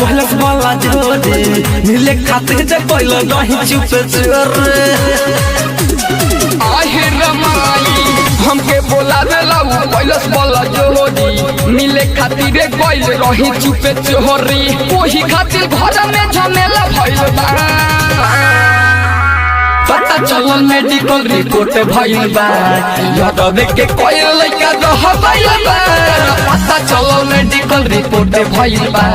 भलस वाला जोरे मिले खातिर जे पहले नहीं चुपे चोरे आहे रमाई हमके बोलावेला उ कैलस वाला जोड़ी मिले खातिर गइल रही चुपे चोरी ओही खातिर घर में झमेला भइल बा पता चलल मेडिकल रिपोर्ट भइल बा यादव के कोई लइका रह गइल बा पता चलल मेडिकल रिपोर्ट भइल बा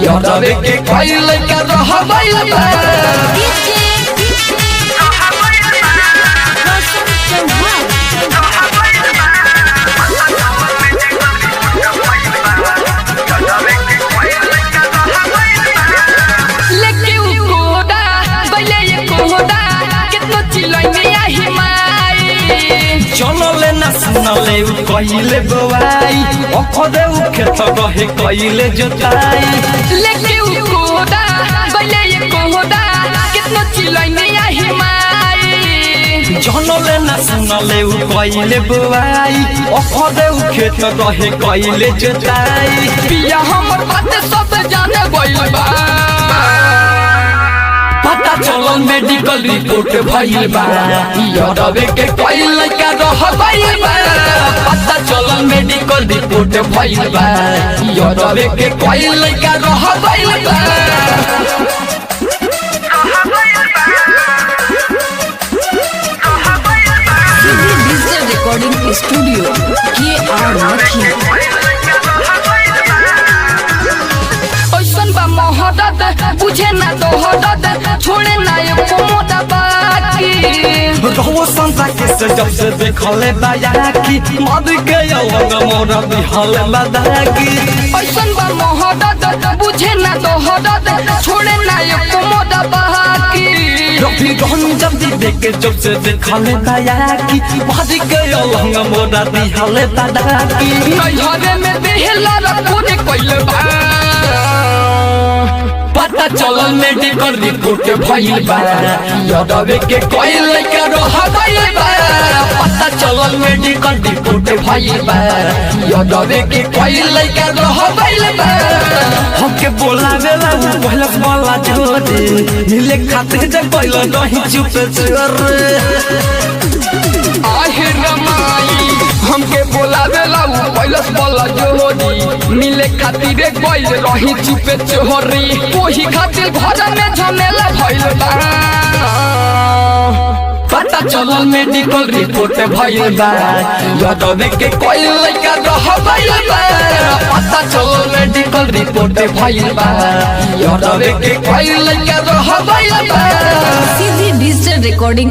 यादव के कोई लइका रह गइल बा चलले ना सुनले उ कइले बवाई ओखदे उ खेत रहे कइले जोताई लेके उ कोदा बले ये कोदा कितना चिलैने आही माई चलले ना सुनले उ कइले बवाई ओखदे उ खेत रहे कइले जोताई पिया हमर बात सब जाने गइल बा पता चलल मेडिकल रिपोर्ट भइल बा यादव के कोई लइका रह गइल बा पता चलल मेडिकल रिपोर्ट भइल बा यादव के कोई लइका रह गइल बा digital recording studio KR Mathia ओइसन बा मोहब्बत बुझे ना दोहदत छोड़े ना एको मोदा बाकी रहो संसा के से जब से देखले बाया की मद के यंग मोरा बिहल बदागी ओइसन बा मोहब्बत बुझे ना दोहदत छोड़े ना एको मोदा बाकी रफी गहन जब देखे जब से देखले बाया की मद के यंग मोरा बिहल बदागी नैहरे में बेहला रखोने कइले बा पता चलल मेडिकल रिपोर्ट भइल बा यादव के कोई लइका रह गइल बा पता चलल मेडिकल रिपोर्ट भइल बा यादव के कोई लइका रह गइल बा हमके बोलावेला उ भलस वाला जोरे मिले खातिर जे पहले नहीं चुपे चोरे आहे रमाई हमके बोलावेला उ कैलस वाला जोड़ी मिले खातिर गइल रही चुपे चोरी ओही खातिर घर में झमेला भइल बा पता चलल मेडिकल रिपोर्ट भइल बा यादव के कोई लइका रह गइल बा पता चलल मेडिकल रिपोर्ट भइल बा यादव के कोई लइका रह गइल बा डिजिटल रिकॉर्डिंग